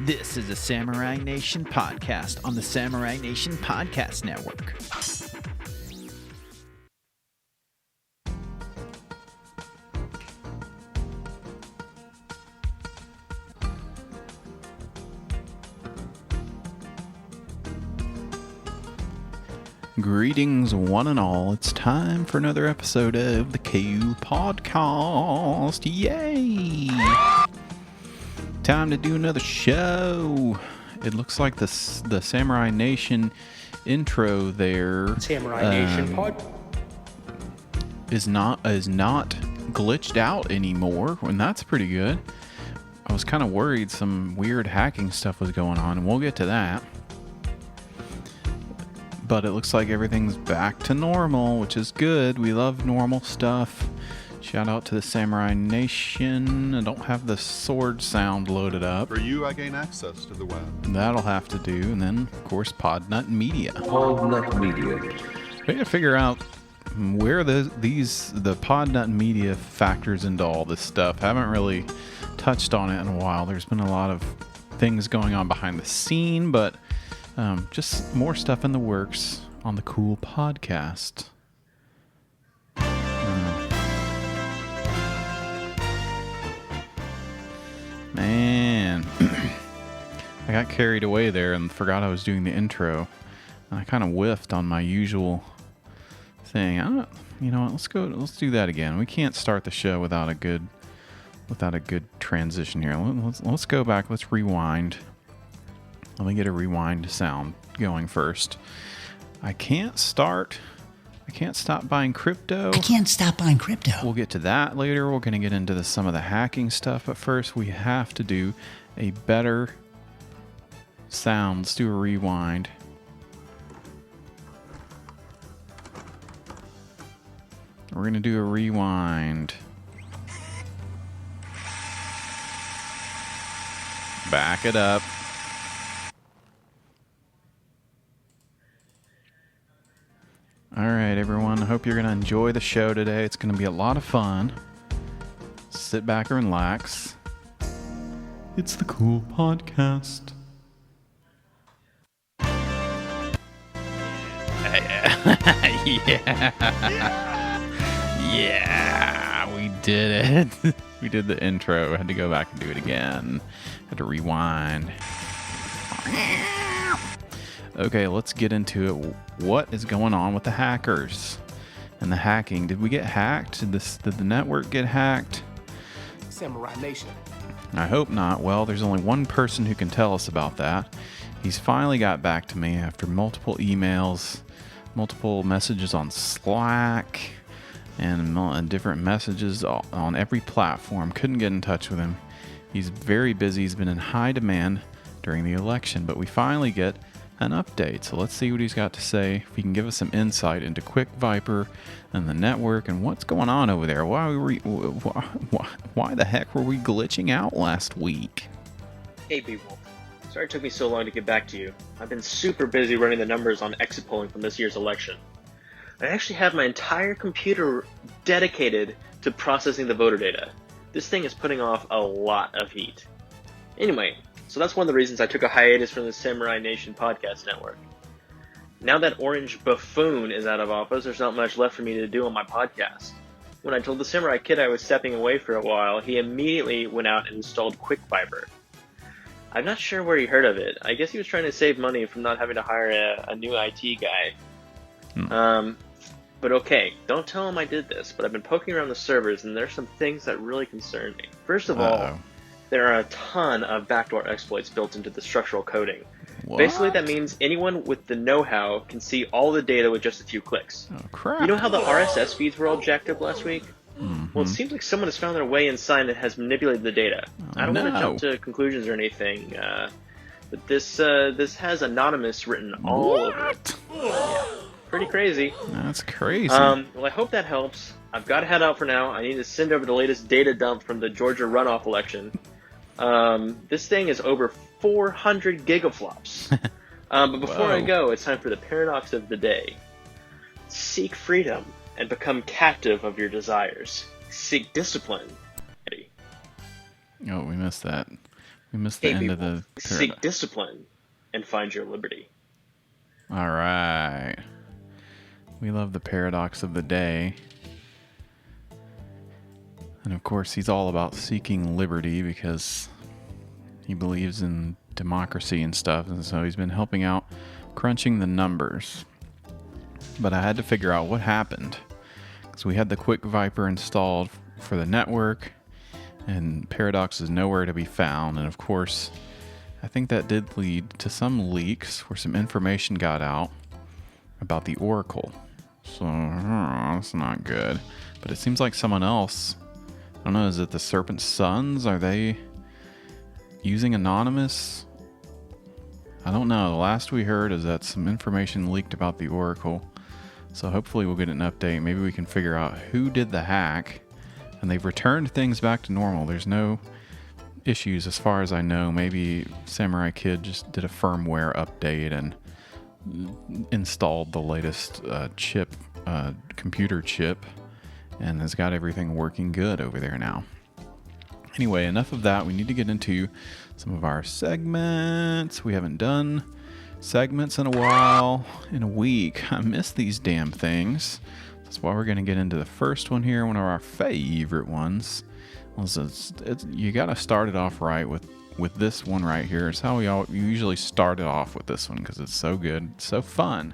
This is a Samurai Nation podcast on the Samurai Nation Podcast Network. Greetings, one and all. It's time for another episode of the KU Podcast. Yay! Time to do another show. It looks like the Samurai Nation intro there. Samurai Nation pod is not glitched out anymore, and that's pretty good. I was kind of worried some weird hacking stuff was going on, and we'll get to that. But it looks like everything's back to normal, which is good. We love normal stuff. Shout out to the Samurai Nation. I don't have the sword sound loaded up. For you, I gain access to the web. That'll have to do. And then, of course, Podnut Media. Podnut Media. We got to figure out where the Podnut Media factors into all this stuff. Haven't really touched on it in a while. There's been a lot of things going on behind the scene, but just more stuff in the works on the cool podcast. Man, I got carried away there and forgot I was doing the intro. I kind of whiffed on my usual thing. You know what? Let's do that again. We can't start the show without a good transition here. Let's go back. Let's rewind. Let me get a rewind sound going first. I can't stop buying crypto. I can't stop buying crypto. We'll get to that later. We're going to get into some of the hacking stuff. But first, we have to do a better sound. Let's do a rewind. We're going to do a rewind. Back it up. All right, everyone. I hope you're going to enjoy the show today. It's going to be a lot of fun. Sit back and relax. It's the cool podcast. Yeah, we did it. We did the intro. I had to go back and do it again. Had to rewind. Okay, let's get into it. What is going on with the hackers and the hacking? Did we get hacked? Did the network get hacked? Samurai Nation. I hope not. Well, there's only one person who can tell us about that. He's finally got back to me after multiple emails, multiple messages on Slack, and different messages on every platform. Couldn't get in touch with him. He's very busy. He's been in high demand during the election, but we finally get an update. So let's see what he's got to say. If he can give us some insight into Quick Viper and the network and what's going on over there. Why the heck were we glitching out last week? Hey people, sorry it took me so long to get back to you. I've been super busy running the numbers on exit polling from this year's election. I actually have my entire computer dedicated to processing the voter data. This thing is putting off a lot of heat. Anyway, so that's one of the reasons I took a hiatus from the Samurai Nation Podcast Network. Now that Orange Buffoon is out of office, there's not much left for me to do on my podcast. When I told the Samurai Kid I was stepping away for a while, he immediately went out and installed Quick Viper. I'm not sure where he heard of it. I guess he was trying to save money from not having to hire a new IT guy. But okay, don't tell him I did this, but I've been poking around the servers and there's some things that really concern me. First of all, there are a ton of backdoor exploits built into the structural coding. What? Basically, that means anyone with the know-how can see all the data with just a few clicks. Oh, crap. You know how the RSS feeds were all jacked up last week? Mm-hmm. Well, it seems like someone has found their way inside and has manipulated the data. I don't want to jump to conclusions or anything, but this has Anonymous written all over it. Yeah, pretty crazy. That's crazy. Well, I hope that helps. I've got to head out for now. I need to send over the latest data dump from the Georgia runoff election. This thing is over 400 gigaflops. But before I go, it's time for the paradox of the day. Seek freedom and become captive of your desires. Seek discipline. Oh, we missed that. We missed the Hey, end of people, the seek paradox. discipline and find your liberty. All right. We love the paradox of the day. And of course, he's all about seeking liberty because he believes in democracy and stuff. And so he's been helping out crunching the numbers. But I had to figure out what happened. Because we had the Quick Viper installed for the network. And Paradox is nowhere to be found. And of course, I think that did lead to some leaks where some information got out about the Oracle. So that's not good. But it seems like someone else, I don't know, is it the Serpent Sons? Are they using Anonymous? I don't know. The last we heard is that some information leaked about the Oracle. So hopefully we'll get an update. Maybe we can figure out who did the hack. And they've returned things back to normal. There's no issues as far as I know. Maybe Samurai Kid just did a firmware update and installed the latest computer chip, and has got everything working good over there now. Anyway, enough of that. We need to get into some of our segments. We haven't done segments in a while, in a week. I miss these damn things. That's why we're going to get into the first one here, one of our favorite ones. You got to start it off right with this one right here. It's how we usually start it off with this one because it's so good, so fun.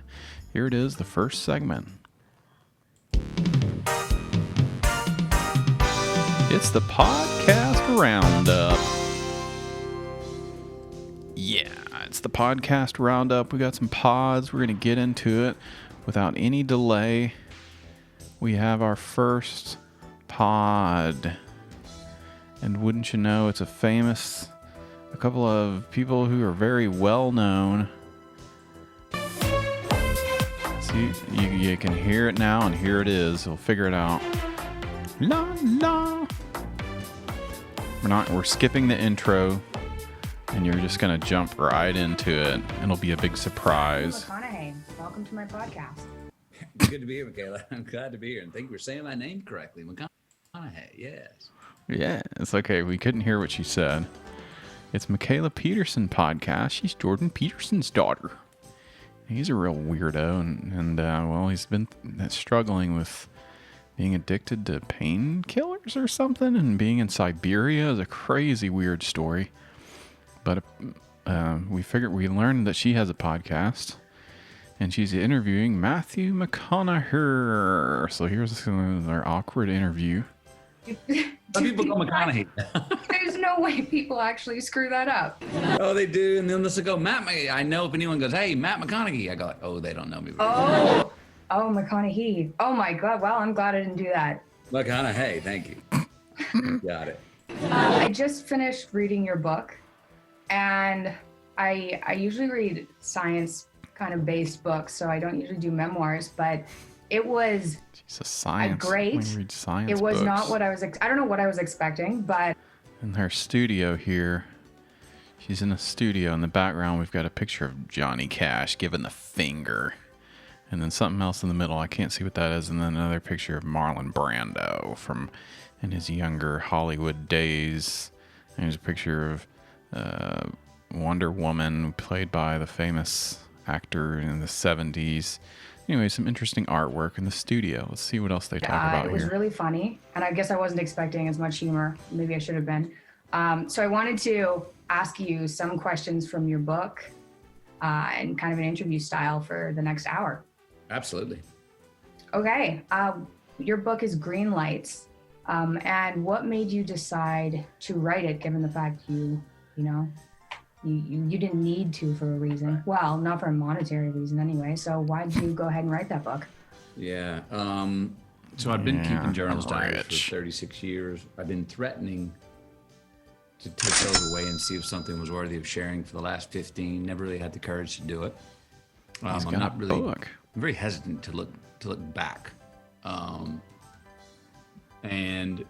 Here it is, the first segment. It's the Podcast Roundup. Yeah, it's the Podcast Roundup. We got some pods. We're going to get into it without any delay. We have our first pod. And wouldn't you know, it's a couple of people who are very well known. See, you can hear it now, and here it is. We'll figure it out. La la. We're skipping the intro, and you're just gonna jump right into it. It'll be a big surprise. McConaughey, welcome to my podcast. Good to be here, Michaela. I'm glad to be here, and thank you for saying my name correctly. McConaughey, yes. Yeah, it's okay. We couldn't hear what she said. It's Michaela Peterson podcast. She's Jordan Peterson's daughter. He's a real weirdo, and well, he's been struggling with being addicted to painkillers or something, and being in Siberia is a crazy, weird story. But we learned that she has a podcast, and she's interviewing Matthew McConaughey. So here's our awkward interview. Some people call McConaughey. There's no way people actually screw that up. Oh, they do, and then they'll go, Matt. I know if anyone goes, hey, Matt McConaughey, I go, like, oh, they don't know me. Oh, McConaughey. Oh my God. Well, I'm glad I didn't do that. McConaughey, thank you. Got it. I just finished reading your book, and I usually read science kind of based books, so I don't usually do memoirs, but it was She's a science. great. We read science It was books. not what I was. I don't know what I was expecting, but In her studio here, she's in a studio. In the background, we've got a picture of Johnny Cash giving the finger, and then something else in the middle. I can't see what that is. And then another picture of Marlon Brando from in his younger Hollywood days. And there's a picture of Wonder Woman, played by the famous actor in the 70s. Anyway, some interesting artwork in the studio. Let's see what else they talk about it was here. really funny, and I guess I wasn't expecting as much humor. Maybe I should have been. So I wanted to ask you some questions from your book, and kind of an interview style for the next hour. Absolutely. Okay. Your book is Green Lights, and what made you decide to write it, given the fact you didn't need to for a reason? Well, not for a monetary reason anyway. So why did you go ahead and write that book? Yeah. So I've been keeping journals diary for rich. 36 years. I've been threatening to take those away and see if something was worthy of sharing for the last 15. Never really had the courage to do it. He's I'm got not a really. book. I'm very hesitant to look back. And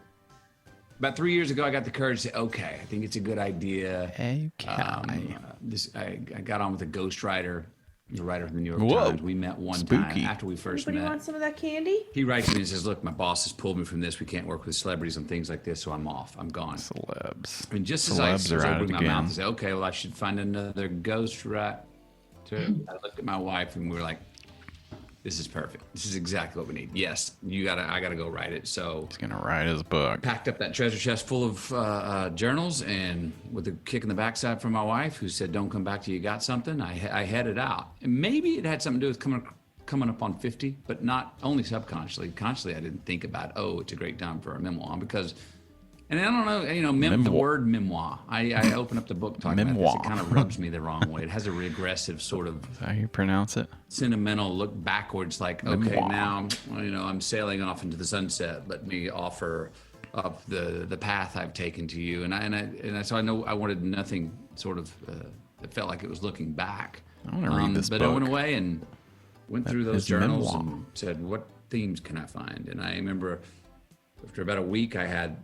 about 3 years ago, I got the courage to say, okay, I think it's a good idea. Okay. I got on with a ghostwriter the writer of the New York Whoa. Times. We met one Spooky. time after we first Anybody met. want some of that candy? He writes me and says, look, my boss has pulled me from this. We can't work with celebrities on things like this, so I'm off. I'm gone. Celebs. I mean, just as I Celebs are was at it opening my again. mouth and say, okay, well, I should find another ghostwriter. I looked at my wife and we were like, this is perfect. This is exactly what we need. Yes, I gotta go write it. So He's gonna write his book. packed up that treasure chest full of journals, and with a kick in the backside from my wife, who said, "Don't come back till you got something," I headed out. And maybe it had something to do with coming up on 50, but not only subconsciously. Consciously, I didn't think about, oh, it's a great time for a memoir, because, and I don't know, the word memoir. I open up the book talking about Memoir. this. It kind of rubs me the wrong way. It has a regressive sort of Is that how you pronounce it? sentimental look backwards, like, okay, Memoir. now, I'm sailing off into the sunset. Let me offer up the path I've taken to you. So I know I wanted nothing sort of that felt like it was looking back. I want to read this but book. I went away and went through those is journals memoir. and said, what themes can I find? And I remember after about a week, I had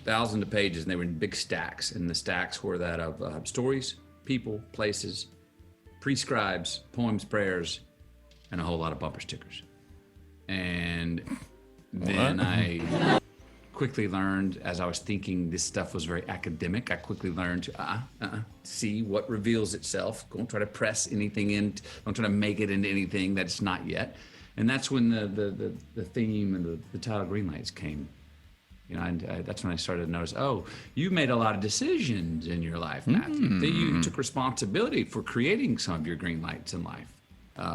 thousands of pages, and they were in big stacks. And the stacks were that of stories, people, places, prescribes, poems, prayers, and a whole lot of bumper stickers. And then I quickly learned, as I was thinking this stuff was very academic, I quickly learned to see what reveals itself. Don't try to press anything in. Don't try to make it into anything that's not yet. And that's when the theme and the title Green Lights came. And that's when I started to notice, oh, you made a lot of decisions in your life, Matthew. That you took responsibility for creating some of your green lights in life,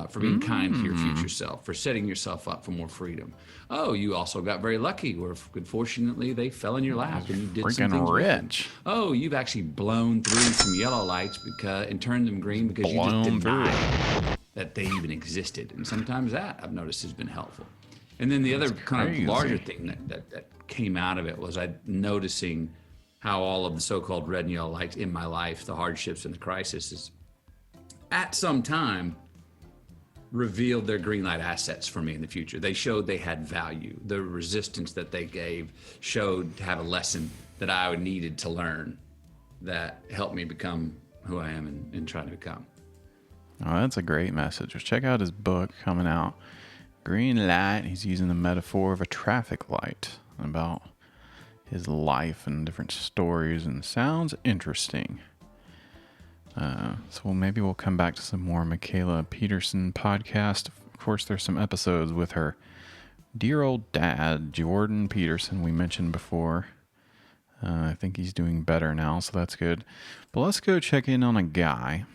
for being kind to your future self, for setting yourself up for more freedom. Oh, you also got very lucky, where unfortunately they fell in your lap and you did some Freaking things with them. rich. Oh, you've actually blown through some yellow lights and turned them green because you Blown just through. denied that they even existed. And sometimes that, I've noticed, has been helpful. And then the other kind crazy. of larger thing that came out of it was I noticing how all of the so-called red and yellow lights in my life, the hardships and the crises, at some time revealed their green light assets for me in the future. They showed they had value. The resistance that they gave showed to have a lesson that I needed to learn that helped me become who I am and trying to become. Oh, that's a great message. Just check out his book coming out. Green light. He's using the metaphor of a traffic light about his life and different stories, and sounds interesting. So maybe we'll come back to some more Michaela Peterson podcast. Of course, there's some episodes with her dear old dad, Jordan Peterson, we mentioned before. I think he's doing better now, so that's good. But let's go check in on a guy.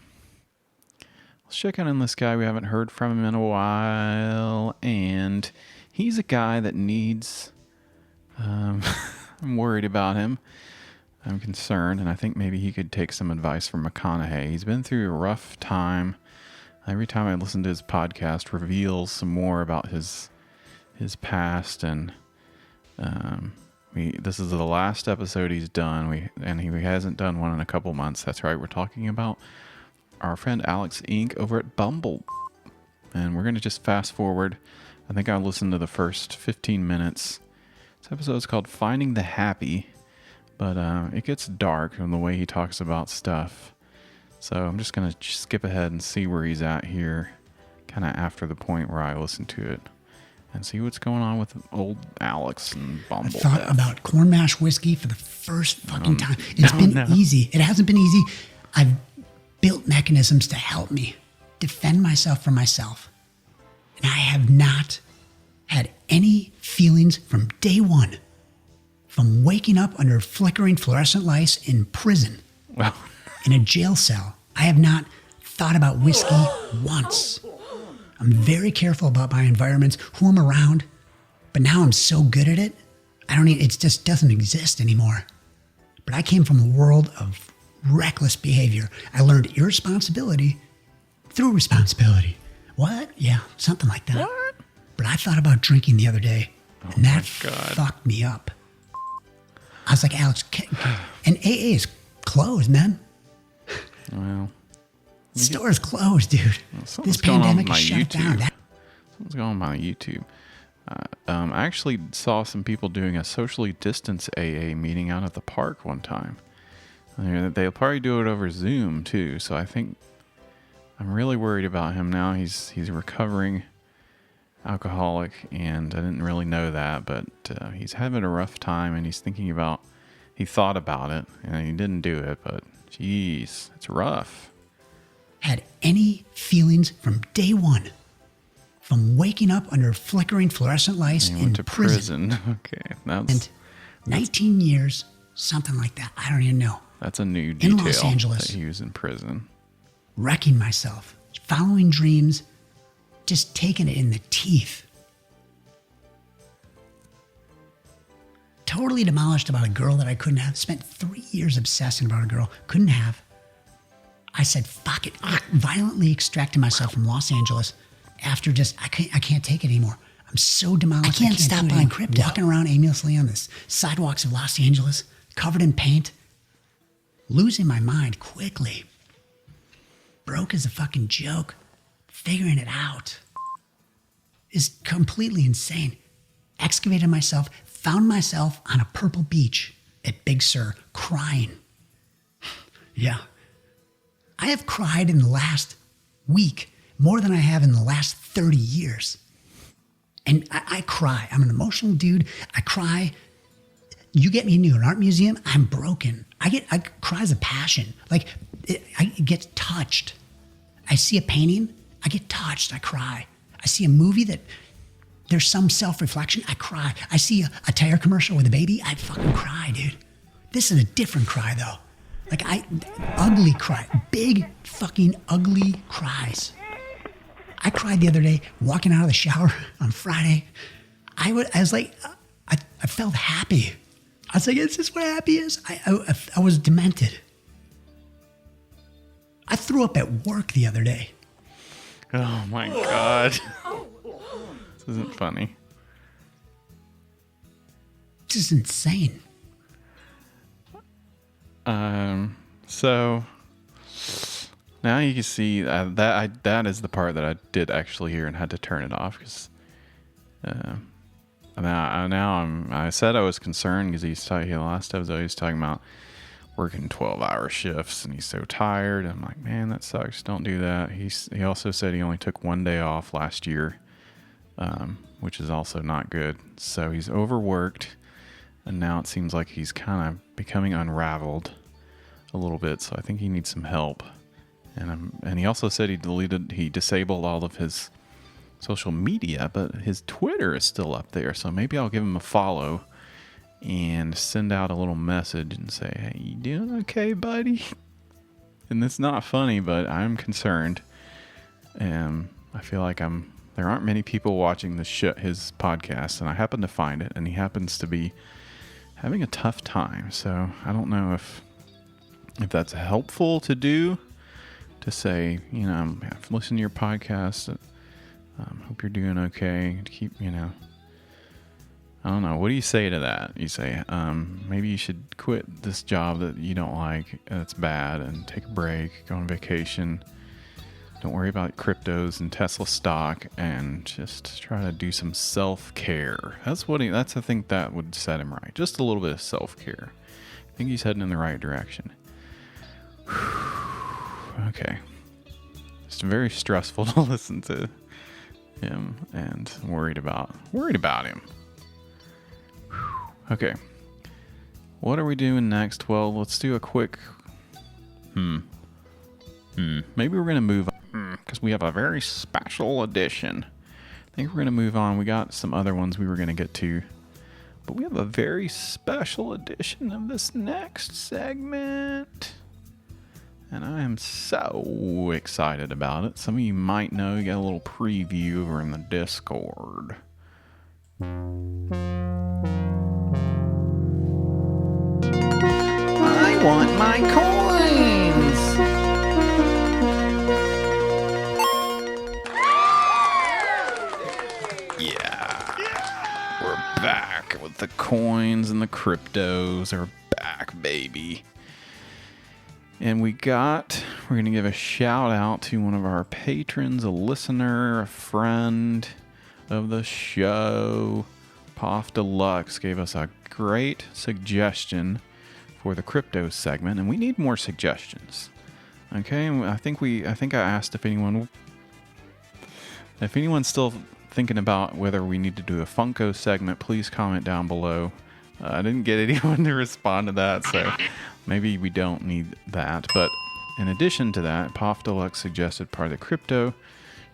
Let's check in on this guy. We haven't heard from him in a while, and he's a guy that needs... I'm worried about him. I'm concerned, and I think maybe he could take some advice from McConaughey. He's been through a rough time. Every time I listen to his podcast, reveals some more about his past, and this is the last episode he's done. He hasn't done one in a couple months. That's right. We're talking about our friend Alex Inc. over at Bumble, and we're going to just fast forward. I think I listened to the first 15 minutes. This episode's called Finding the Happy, but it gets dark from the way he talks about stuff. So I'm just going to skip ahead and see where he's at here, kind of after the point where I listened to it, and see what's going on with old Alex and I Bumble. thought about corn mash whiskey for the first fucking time. It's been easy. It hasn't been easy. I've built mechanisms to help me defend myself from myself. And I have not had any feelings from day one. From waking up under flickering fluorescent lights in prison, Well, in a jail cell, I have not thought about whiskey once. I'm very careful about my environments, who I'm around, but now I'm so good at it, it just doesn't exist anymore. But I came from a world of reckless behavior. I learned irresponsibility through responsibility. What? Yeah, something like that. what? But I thought about drinking the other day, and that God. fucked me up. I was like, Alex, and AA is closed, man. Well, Store's closed, dude. This something's going on with pandemic my is shut down. YouTube. What's going on with my YouTube? I actually saw some people doing a socially distanced AA meeting out at the park one time. They'll probably do it over Zoom too, so I think I'm really worried about him now. He's a recovering alcoholic, and I didn't really know that, but he's having a rough time, and he thought about it, and he didn't do it, but geez, it's rough. Had any feelings from day one, from waking up under flickering fluorescent lights He in went to prison. Okay, And 19 years, something like that. I don't even know. that's a new In detail Los Angeles. that he was in prison. Wrecking myself, following dreams, just taking it in the teeth. Totally demolished about a girl that I couldn't have. Spent 3 years obsessing about a girl. Couldn't have. I said, fuck it. Violently extracted myself from Los Angeles after I can't take it anymore. I'm so demolished. I can't stop buying crypto. Walking around aimlessly on the sidewalks of Los Angeles, covered in paint. Losing my mind quickly. Broke as a fucking joke. Figuring it out is completely insane. Excavated myself, found myself on a purple beach at Big Sur, crying. Yeah. I have cried in the last week more than I have in the last 30 years. And I cry. I'm an emotional dude. I cry. You get me into an art museum, I'm broken. I cry as a passion. Like, I get touched. I see a painting, I get touched, I cry. I see a movie that there's some self-reflection, I cry. I see a tire commercial with a baby, I fucking cry, dude. This is a different cry, though. Like, ugly cry. Big, fucking ugly cries. I cried the other day, walking out of the shower on Friday. I was like, I felt happy. I was like, is this what happy is? I was demented. I threw up at work the other day. Oh my God. This isn't funny. This is insane. So now you can see that is the part that I did actually hear and had to turn it off because I said I was concerned because last episode he was talking about working 12-hour shifts and he's so tired. I'm like, man, that sucks. Don't do that. He also said he only took 1 day off last year, which is also not good. So he's overworked, and now it seems like he's kind of becoming unraveled a little bit. So I think he needs some help. And he also said he disabled all of his social media, but his Twitter is still up there. So maybe I'll give him a follow and send out a little message and say, hey, you doing okay, buddy? And it's not funny, but I'm concerned. And I feel like there aren't many people watching his podcast, and I happen to find it, and he happens to be having a tough time. So I don't know if that's helpful to do, to say, I've listened to your podcast. Hope you're doing okay. Keep, I don't know. What do you say to that? You say, maybe you should quit this job that you don't like, that's bad, and take a break, go on vacation. Don't worry about cryptos and Tesla stock, and just try to do some self-care. I think that would set him right. Just a little bit of self-care. I think he's heading in the right direction. Okay. It's very stressful to listen to him, and worried about him. Okay. What are we doing next? Well, let's do a quick maybe we're going to move on because we have a very special edition. I think we're going to move on. We got some other ones we were going to get to, but we have a very special edition of this next segment. And I am so excited about it. Some of you might know, you got a little preview over in the Discord. I want my coins! Yeah. We're back with the coins, and the cryptos are back, baby. And we're going to give a shout out to one of our patrons, a listener, a friend of the show. Poff Deluxe gave us a great suggestion for the crypto segment, and we need more suggestions. Okay, I think I asked if anyone's still thinking about whether we need to do a Funko segment. Please comment down below. I didn't get anyone to respond to that, so maybe we don't need that. But in addition to that, Poff Deluxe suggested part of the crypto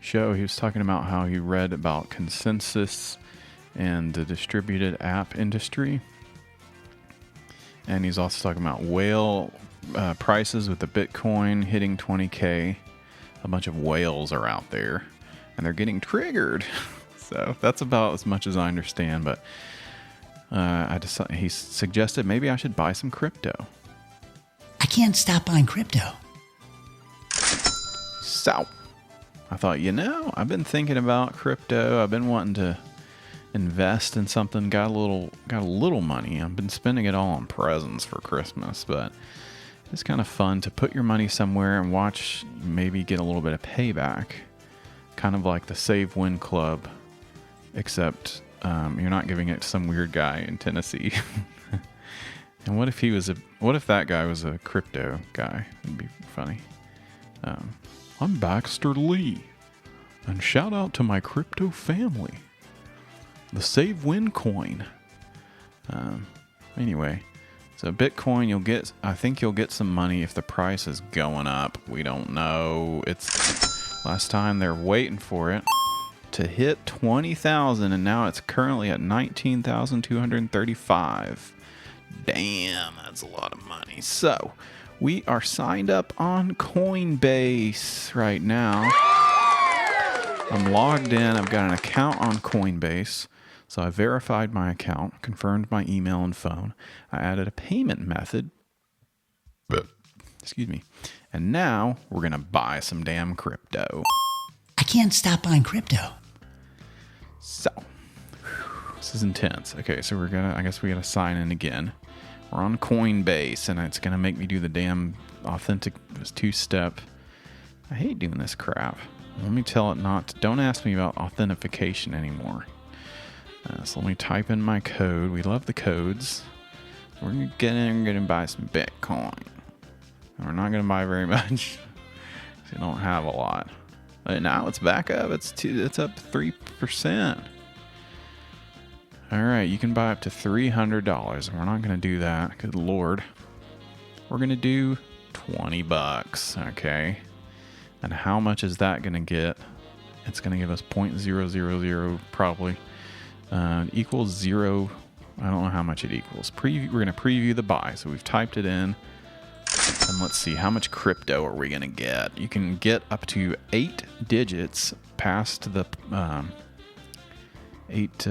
show. He was talking about how he read about consensus and the distributed app industry. And he's also talking about whale prices with the Bitcoin hitting 20K. A bunch of whales are out there and they're getting triggered. So that's about as much as I understand. But he suggested maybe I should buy some crypto. I can't stop buying crypto. So I thought, I've been thinking about crypto. I've been wanting to invest in something. Got a little money. I've been spending it all on presents for Christmas, but it's kind of fun to put your money somewhere and watch, maybe get a little bit of payback. Kind of like the Save Win Club, except you're not giving it to some weird guy in Tennessee. And what if that guy was a crypto guy? It'd be funny. I'm Baxter Lee, and shout out to my crypto family, the Save Win coin. Anyway, so Bitcoin, I think you'll get some money if the price is going up. We don't know. It's last time they're waiting for it to hit 20,000, and now it's currently at 19,235. Damn, that's a lot of money. So we are signed up on Coinbase right now. I'm logged in. I've got an account on Coinbase. So I verified my account, confirmed my email and phone. I added a payment method. Excuse me. And now we're going to buy some damn crypto. I can't stop buying crypto. So this is intense. Okay, so I guess we got to sign in again. We're on Coinbase, and it's going to make me do the damn authentic two-step. I hate doing this crap. Let me tell it don't ask me about authentication anymore. So let me type in my code. We love the codes. We're going to get in and going to buy some Bitcoin. And we're not going to buy very much. We don't have a lot. But now it's back up. It's up 3%. All right, you can buy up to $300, and we're not going to do that. Good Lord. We're going to do $20, okay? And how much is that going to get? It's going to give us 0.000 probably. Equals 0. I don't know how much it equals. We're going to preview the buy. So we've typed it in. And let's see, how much crypto are we going to get? You can get up to 8 digits past the 8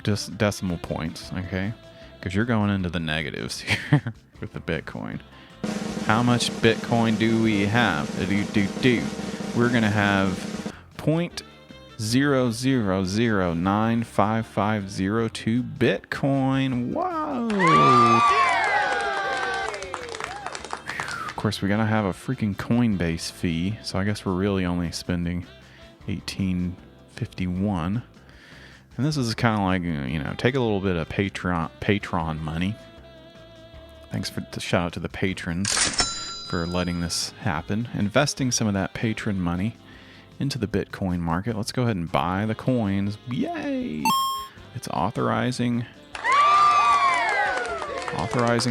decimal points, okay? Because you're going into the negatives here with the Bitcoin. How much Bitcoin do we have? We're going to have 0.000955502 Bitcoin. Whoa! Of course, we got to have a freaking Coinbase fee, so I guess we're really only spending $18.51. And this is kind of like, take a little bit of Patreon money. Thanks shout out to the patrons for letting this happen. Investing some of that patron money into the Bitcoin market. Let's go ahead and buy the coins. Yay! It's authorizing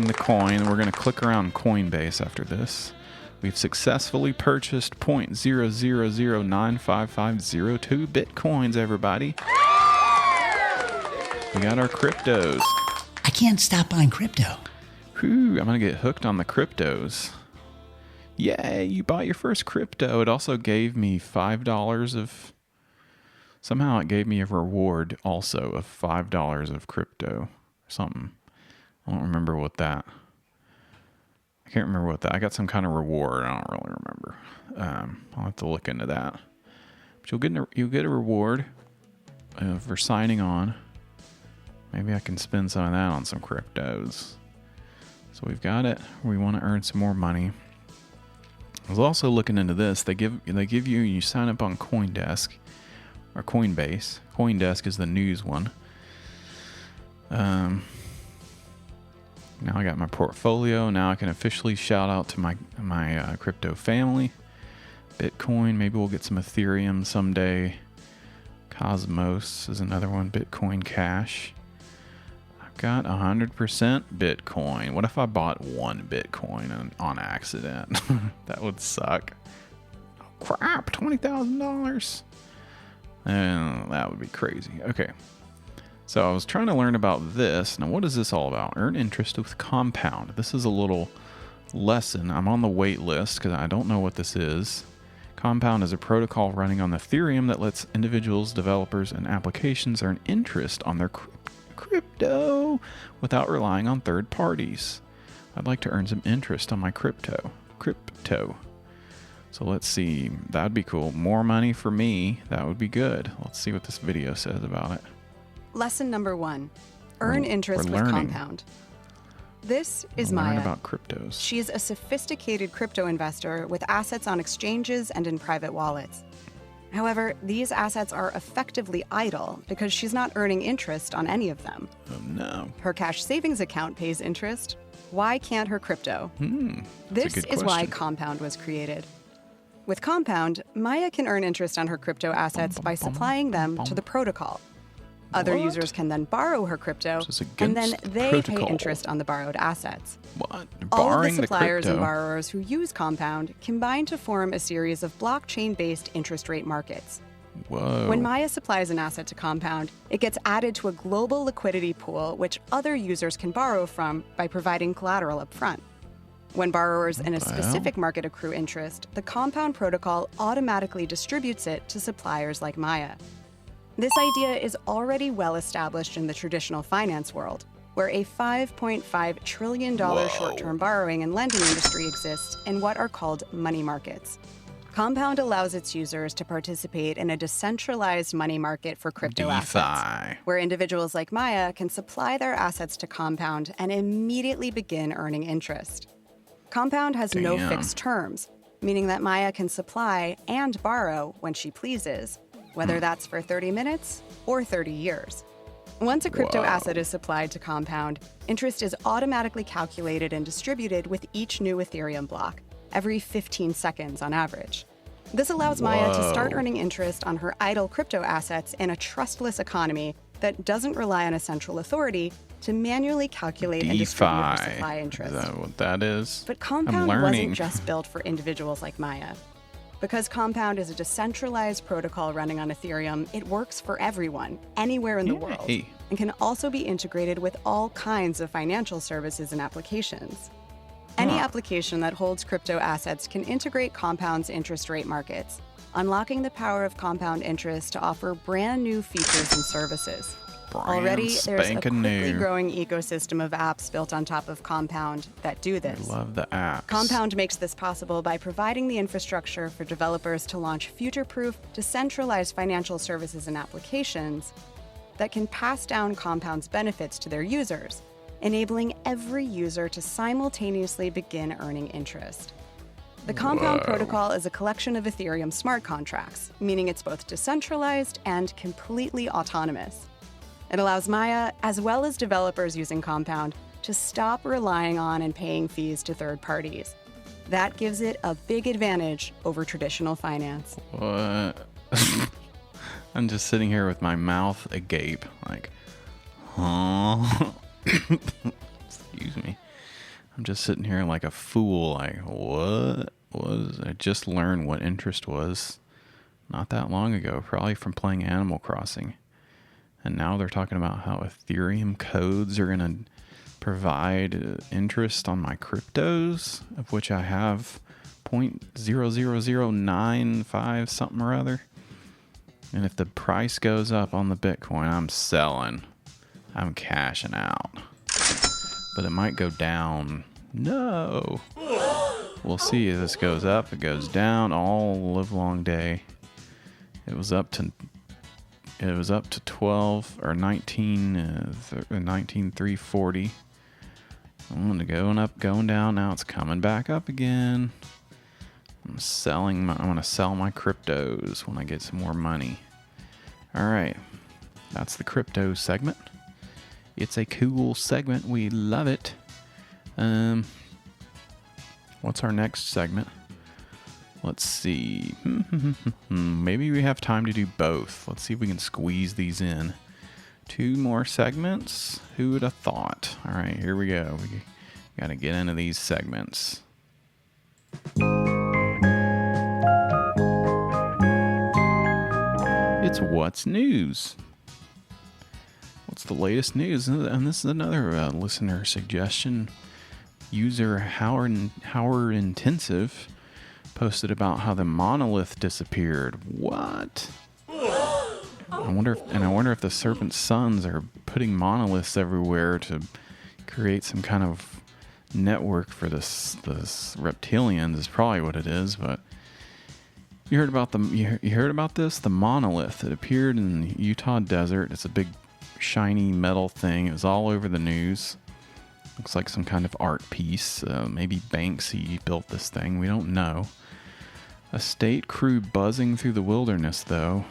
the coin. We're going to click around Coinbase after this. We've successfully purchased 0.000955502 Bitcoins, everybody. We got our cryptos. I can't stop buying crypto. Whew, I'm going to get hooked on the cryptos. Yay, you bought your first crypto. It also gave me $5 of... Somehow it gave me a reward also of $5 of crypto or something. I don't remember what that... I can't remember what that... I got some kind of reward. I don't really remember. I'll have to look into that. But you'll get a reward for signing on. Maybe I can spend some of that on some cryptos. So we've got it. We want to earn some more money. I was also looking into this. They give you sign up on CoinDesk or Coinbase. CoinDesk is the news one. Now I got my portfolio. Now I can officially shout out to my crypto family. Bitcoin. Maybe we'll get some Ethereum someday. Cosmos is another one. Bitcoin Cash. I've got 100% Bitcoin. What if I bought 1 Bitcoin on accident? That would suck. Oh, crap. $20,000. That would be crazy. Okay. So I was trying to learn about this. Now, what is this all about? Earn interest with Compound. This is a little lesson. I'm on the wait list because I don't know what this is. Compound is a protocol running on Ethereum that lets individuals, developers, and applications earn interest on their crypto without relying on third parties. I'd like to earn some interest on my crypto. So let's see. That would be cool. More money for me. That would be good. Let's see what this video says about it. Lesson number 1. Earn interest with Compound. This is Maya. Learn about cryptos. She is a sophisticated crypto investor with assets on exchanges and in private wallets. However, these assets are effectively idle because she's not earning interest on any of them. Oh, no. Her cash savings account pays interest. Why can't her crypto? This is why Compound was created. With Compound, Maya can earn interest on her crypto assets by supplying them to the protocol. Other users can then borrow her crypto, and then they pay interest on the borrowed assets. What? All of the suppliers and borrowers who use Compound combine to form a series of blockchain-based interest rate markets. Whoa. When Maya supplies an asset to Compound, it gets added to a global liquidity pool which other users can borrow from by providing collateral up front. When borrowers in a specific market accrue interest, the Compound protocol automatically distributes it to suppliers like Maya. This idea is already well established in the traditional finance world, where a $5.5 trillion short-term borrowing and lending industry exists in what are called money markets. Compound allows its users to participate in a decentralized money market for crypto assets, where individuals like Maya can supply their assets to Compound and immediately begin earning interest. Compound has no fixed terms, meaning that Maya can supply and borrow when she pleases, whether that's for 30 minutes or 30 years. Once a crypto asset is supplied to Compound, interest is automatically calculated and distributed with each new Ethereum block, every 15 seconds on average. This allows Maya to start earning interest on her idle crypto assets in a trustless economy that doesn't rely on a central authority to manually calculate and distribute her supply interest. Is that what that is? But Compound wasn't just built for individuals like Maya. Because Compound is a decentralized protocol running on Ethereum, it works for everyone, anywhere in the world, and can also be integrated with all kinds of financial services and applications. Any application that holds crypto assets can integrate Compound's interest rate markets, unlocking the power of Compound interest to offer brand new features and services. Already, there's a quickly growing ecosystem of apps built on top of Compound that do this. I love the apps. Compound makes this possible by providing the infrastructure for developers to launch future-proof, decentralized financial services and applications that can pass down Compound's benefits to their users, enabling every user to simultaneously begin earning interest. The Compound protocol is a collection of Ethereum smart contracts, meaning it's both decentralized and completely autonomous. It allows Maya, as well as developers using Compound, to stop relying on and paying fees to third parties. That gives it a big advantage over traditional finance. What? I'm just sitting here with my mouth agape, like, huh? Excuse me. I'm just sitting here like a fool, like, what was? I just learned what interest was not that long ago, probably from playing Animal Crossing. And now they're talking about how Ethereum codes are going to provide interest on my cryptos, of which I have 0.00095 something or other. And if the price goes up on the Bitcoin, I'm selling. I'm cashing out. But it might go down. No. We'll see if this goes up. It goes down all live long day. It was up to 12 or 19,340. I'm gonna going down. Now it's coming back up again. I'm gonna sell my cryptos when I get some more money. All right, that's the crypto segment. It's a cool segment. We love it. What's our next segment? Let's see. Maybe we have time to do both. Let's see if we can squeeze these in. 2 more segments. Who would have thought? All right, here we go. We got to get into these segments. It's What's News. What's the latest news? And this is another listener suggestion. User Howard Intensive posted about how the monolith disappeared. What? I wonder if the Serpent Sons are putting monoliths everywhere to create some kind of network for this reptilians is probably what it is. But you heard about you heard about this? The monolith. It appeared in the Utah desert. It's a big shiny metal thing. It was all over the news. Looks like some kind of art piece. Maybe Banksy built this thing. We don't know. A state crew buzzing through the wilderness, though,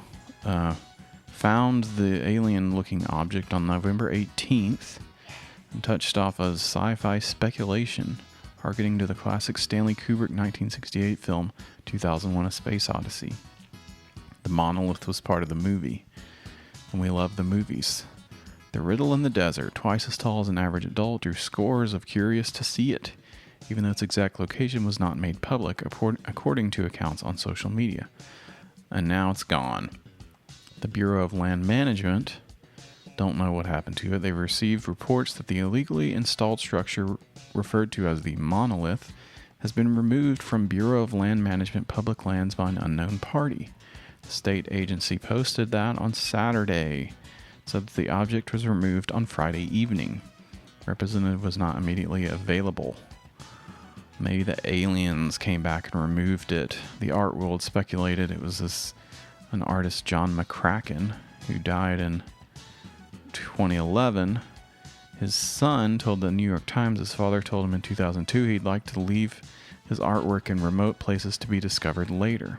found the alien-looking object on November 18th and touched off a sci-fi speculation, harkening to the classic Stanley Kubrick 1968 film 2001: A Space Odyssey. The monolith was part of the movie, and we love the movies. The riddle in the desert, twice as tall as an average adult, drew scores of curious to see it, even though its exact location was not made public, according to accounts on social media. And now it's gone. The Bureau of Land Management don't know what happened to it. They've received reports that the illegally installed structure, referred to as the monolith, has been removed from Bureau of Land Management public lands by an unknown party. The state agency posted that on Saturday, said that the object was removed on Friday evening. Representative was not immediately available. Maybe the aliens came back and removed it. The art world speculated it was an artist, John McCracken, who died in 2011. His son told the New York Times his father told him in 2002 he'd like to leave his artwork in remote places to be discovered later.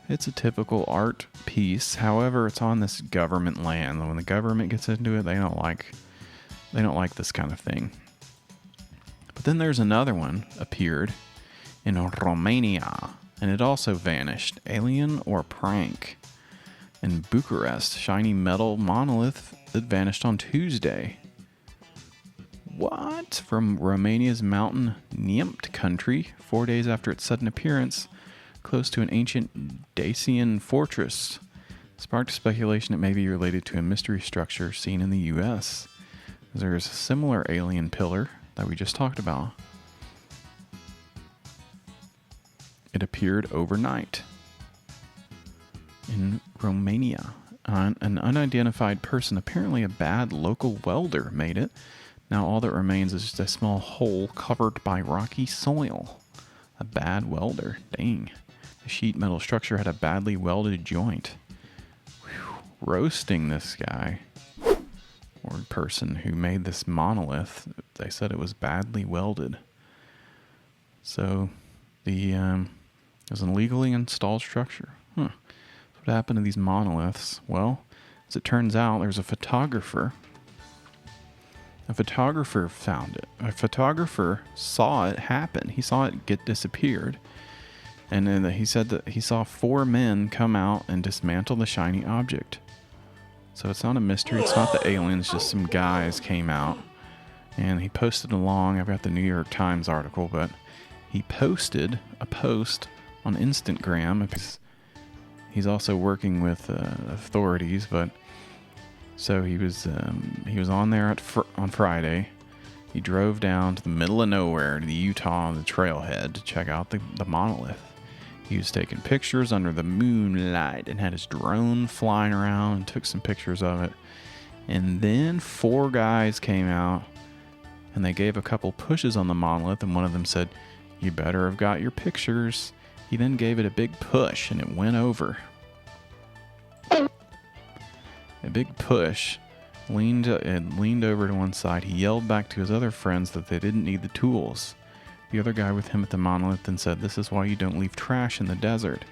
It's a typical art piece. However, it's on this government land. When the government gets into it, they don't like this kind of thing. But then there's another one appeared in Romania, and it also vanished. Alien or prank? In Bucharest, shiny metal monolith that vanished on Tuesday. What? From Romania's mountain Niemt country, 4 days after its sudden appearance, close to an ancient Dacian fortress, sparked speculation it may be related to a mystery structure seen in the U.S. There's a similar alien pillar that we just talked about. It appeared overnight in Romania. An unidentified person, apparently a bad local welder, made it. Now all that remains is just a small hole covered by rocky soil. A bad welder. Dang. The sheet metal structure had a badly welded joint. Whew. Roasting this guy or person who made this monolith. They said it was badly welded. So it was an illegally installed structure. What happened to these monoliths? Well, as it turns out, there's a photographer. A photographer found it. A photographer saw it happen. He saw it get disappeared. And then he said that he saw 4 men come out and dismantle the shiny object. So it's not a mystery. It's not the aliens. Just some guys came out. And he posted along. I've got the New York Times article, but he posted a post on Instagram. He's also working with authorities, but so he was on there on Friday. He drove down to the middle of nowhere to the Utah on the trailhead to check out the monolith. He was taking pictures under the moonlight and had his drone flying around and took some pictures of it. And then 4 guys came out and they gave a couple pushes on the monolith, and one of them said, "You better have got your pictures." He then gave it a big push and it went over. A big push. Leaned over to one side. He yelled back to his other friends that they didn't need the tools. The other guy with him at the monolith then said, "This is why you don't leave trash in the desert."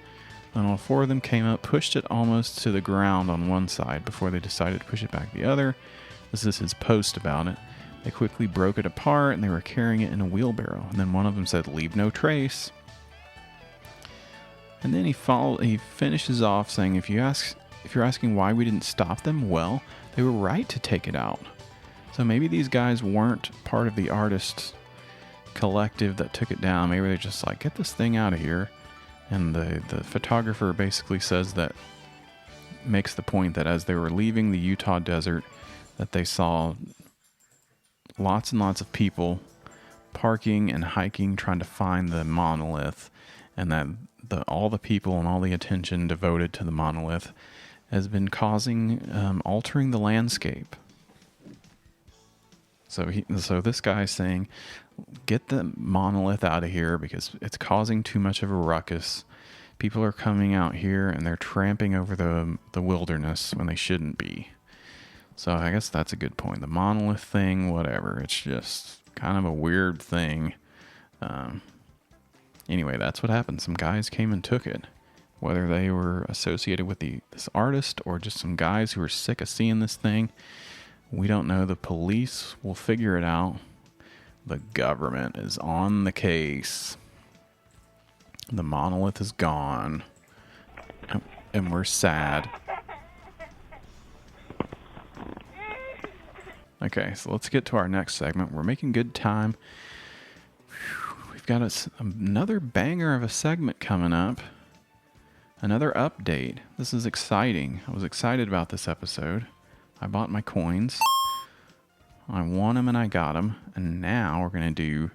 Then all 4 of them came up, pushed it almost to the ground on one side before they decided to push it back the other. This is his post about it. They quickly broke it apart and they were carrying it in a wheelbarrow. And then one of them said, "Leave no trace." And then he finishes off saying, if you're asking why we didn't stop them, well, they were right to take it out. So maybe these guys weren't part of the artist collective that took it down. Maybe they're just like, get this thing out of here. And the photographer basically says that, makes the point that as they were leaving the Utah desert, that they saw lots and lots of people parking and hiking trying to find the monolith, and that all the people and all the attention devoted to the monolith has been altering the landscape. So this guy's saying, get the monolith out of here because it's causing too much of a ruckus. People are coming out here and they're tramping over the wilderness when they shouldn't be. So I guess that's a good point. The monolith thing, whatever. It's just kind of a weird thing. Anyway, that's what happened. Some guys came and took it. Whether they were associated with this artist or just some guys who were sick of seeing this thing, we don't know. The police will figure it out. The government is on the case. The monolith is gone. And we're sad. Okay, so let's get to our next segment. We're making good time. We've got another banger of a segment coming up. Another update. This is exciting. I was excited about this episode. I bought my coins. I won them and I got them. And now we're going to do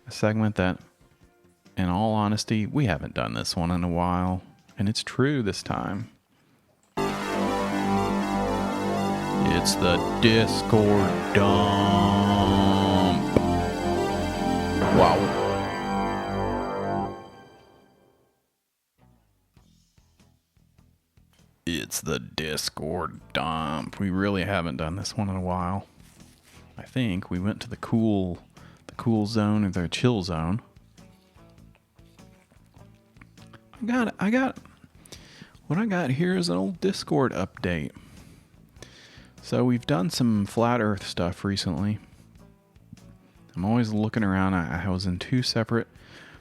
a segment that, in all honesty, we haven't done this one in a while. And it's true this time. It's the Discord dump. Wow. It's the Discord dump. We really haven't done this one in a while. I think we went to the cool zone or the chill zone. What I got here is an old Discord update. So we've done some flat earth stuff recently. I'm always looking around. I was in 2 separate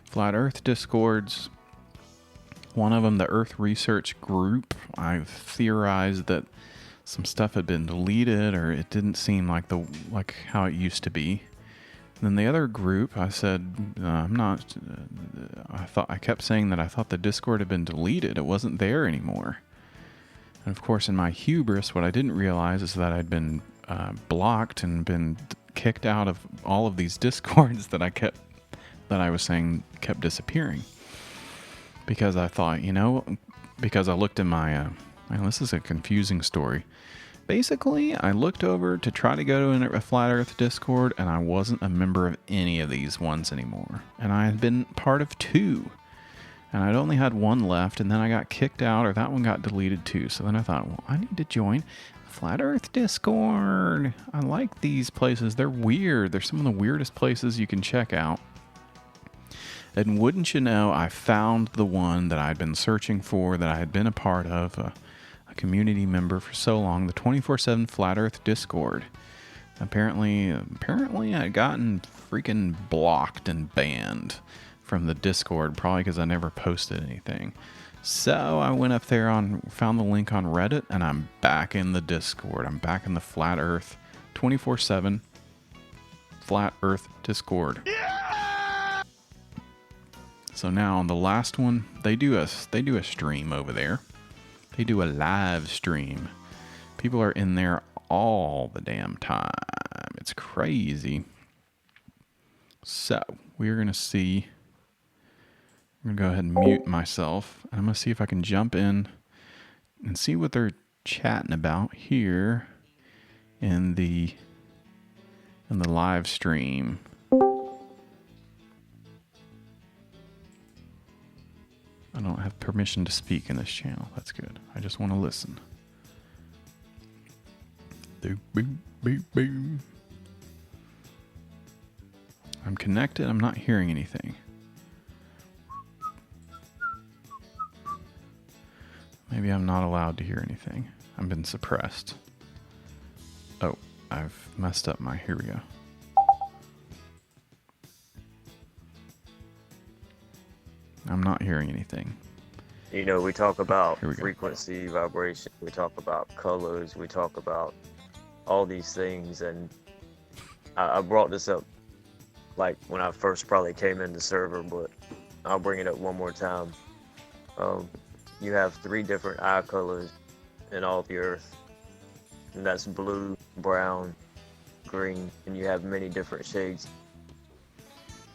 flat earth Discords. One of them, the Earth Research Group. I've theorized that some stuff had been deleted, or it didn't seem like how it used to be. And then the other group, I said, I kept saying that I thought the Discord had been deleted. It wasn't there anymore. And of course, in my hubris, what I didn't realize is that I'd been blocked and been kicked out of all of these Discords that I was saying kept disappearing. Because I thought, because I looked in my, this is a confusing story. Basically, I looked over to try to go to a Flat Earth Discord, and I wasn't a member of any of these ones anymore. And I had been part of 2. And I'd only had 1 left, and then I got kicked out, or that one got deleted too. So then I thought, well, I need to join Flat Earth Discord. I like these places. They're weird. They're some of the weirdest places you can check out. And wouldn't you know, I found the one that I'd been searching for, that I had been a part of, a community member for so long, the 24/7 Flat Earth Discord. Apparently I'd gotten freaking blocked and banned from the Discord, probably because I never posted anything. So I went up there found the link on Reddit, and I'm back in the Discord. I'm back in the Flat Earth 24/7 Flat Earth Discord. So now on the last one, they do a stream over there. They do a live stream. People are in there all the damn time. It's crazy. So we're going to see. I'm going to go ahead and mute myself. And I'm going to see if I can jump in and see what they're chatting about here in the live stream. I don't have permission to speak in this channel. That's good. I just want to listen. Boop, boop, boop, boop. I'm connected. I'm not hearing anything. Maybe I'm not allowed to hear anything. I've been suppressed. Oh, I've messed up my. Here we go. I'm not hearing anything. You know, we talk about Here we go. frequency, vibration, we talk about colors, we talk about all these things, and I brought this up like when I first probably came in the server, but I'll bring it up one more time. You have 3 different eye colors in all the earth, and that's blue, brown, green, and you have many different shades.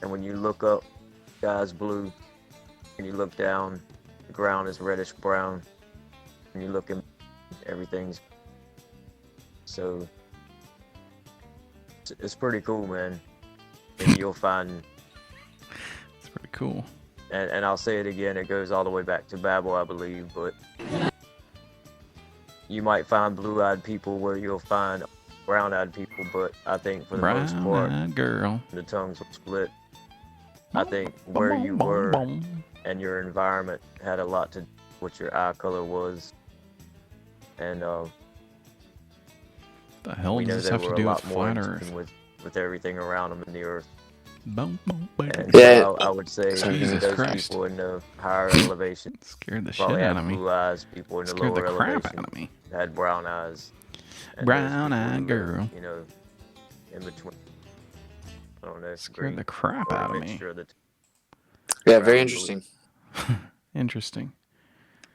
And when you look up, the sky's blue, and you look down, the ground is reddish brown, and you look in, everything's so it's pretty cool, man. And you'll find It's pretty cool. and I'll say it again, it goes all the way back to Babel, I believe, but you might find blue-eyed people where you'll find brown-eyed people, but I think for the most part, Brown-eyed girl. the tongues will split. I think where you were and your environment had a lot to do with what your eye color was, and The hell we know does this they have to were a do with lot more in flat tune Earth? with everything around them in the earth. Boom, boom, boom. And Yeah. so I would say Jesus those Christ. people in the higher elevation Scared the shit probably out had of me. blue eyes. People in the Scared the lower crap elevation out of me. had brown eyes. And those Brown-eyed people who live, girl. You know, in between. I don't know. Scared the crap or a out of me. mixture of the two. Yeah, very interesting. Interesting.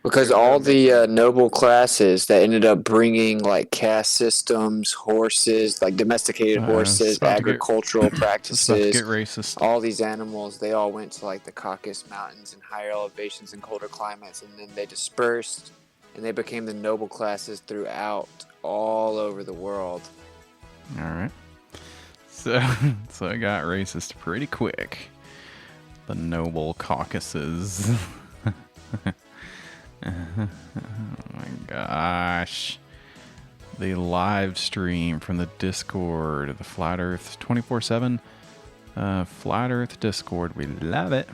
Because all the noble classes that ended up bringing like caste systems, horses, like domesticated It's horses, about to get- agricultural It's about to practices, get racist. all these animals, they all went to like the Caucasus Mountains and higher elevations and colder climates, and then they dispersed and they became the noble classes throughout all over the world. All right. So, so it got racist pretty quick. The noble caucuses. Oh my gosh. The live stream from the Discord, the Flat Earth 24/7 Flat Earth Discord. We love it.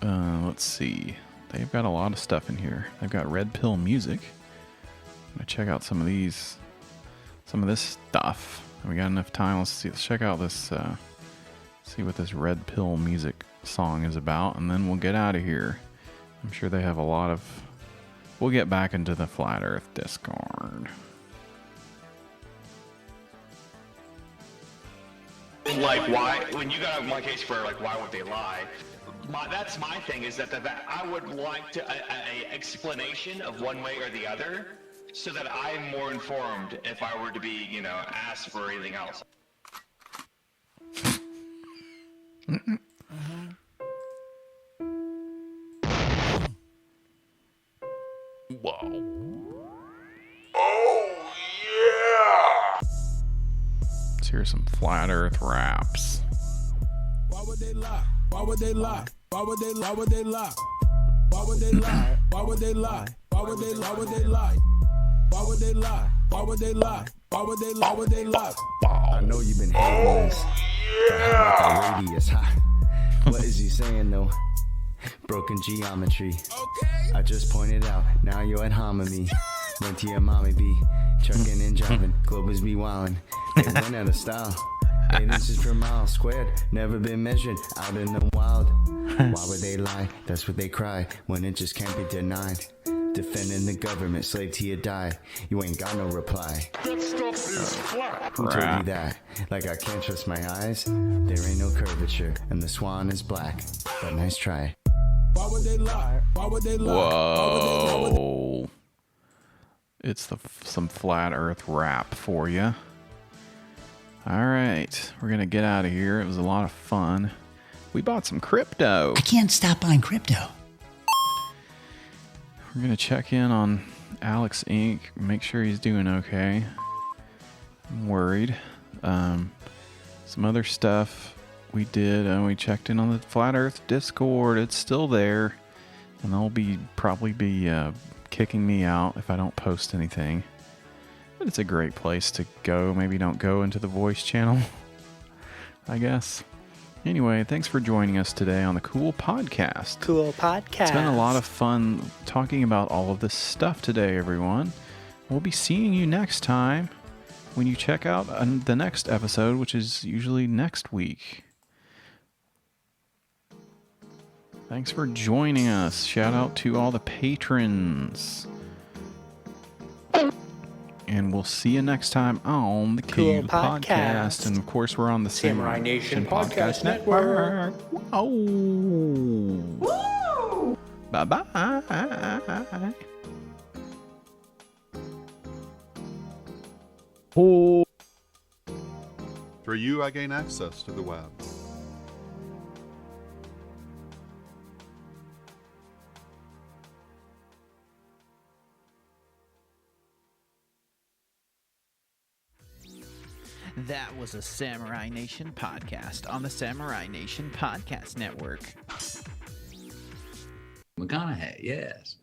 Let's see. They've got a lot of stuff in here. They've got Red Pill Music. I'm gonna check out some of these, some of this stuff. We got enough time. Let's see. Let's check out this. See what this Red Pill Music song is about, and then we'll get out of here. I'm sure they have a lot of. We'll get back into the Flat Earth Discord. Like, why, when you got one case for like, why would they lie? That's my thing, is that I would like to a explanation of one way or the other, so that I'm more informed if I were to be, you know, asked for anything else. Whoa. Let's hear some Flat Earth raps. Why would they lie? Why would they lie? Why would they lie? Why would they lie? Why would they lie? Why would they lie? Why would they lie? Why would they lie? Why would they lie? Why would they lie? Why would they lie? Why would they lie? I know you've been hating this. Like a radius, huh? What is he saying though? Broken geometry. I just pointed out, now you're at hominy. Went to your mommy be trucking and driving, Globers be wildin'. They run out of style. 8 inches per mile squared, never been measured out in the wild. Why would they lie? That's what they cry when it just can't be denied. Defending the government, slave till you die. You ain't got no reply. That stuff is flat. Who told you that? Like I can't trust my eyes? There ain't no curvature, and the swan is black. But nice try. Why would they lie? Why would they lie? Whoa. It's some Flat Earth rap for you. All right. We're going to get out of here. It was a lot of fun. We bought some crypto. I can't stop buying crypto. We're going to check in on Alex Inc. Make sure he's doing okay. I'm worried. Some other stuff we did. We checked in on the Flat Earth Discord. It's still there. And they'll probably be kicking me out if I don't post anything. But it's a great place to go. Maybe don't go into the voice channel, I guess. Anyway, thanks for joining us today on the Cool Podcast. Cool Podcast. It's been a lot of fun talking about all of this stuff today, everyone. we'll be seeing you next time when you check out the next episode, which is usually next week. Thanks for joining us. Shout out to all the patrons. And we'll see you next time on the Cool Podcast. And of course, we're on the Samurai Nation Podcast Network. Oh. Bye-bye. Through you, I gain access to the web. That was a Samurai Nation podcast on the Samurai Nation Podcast Network. McConaughey, yes.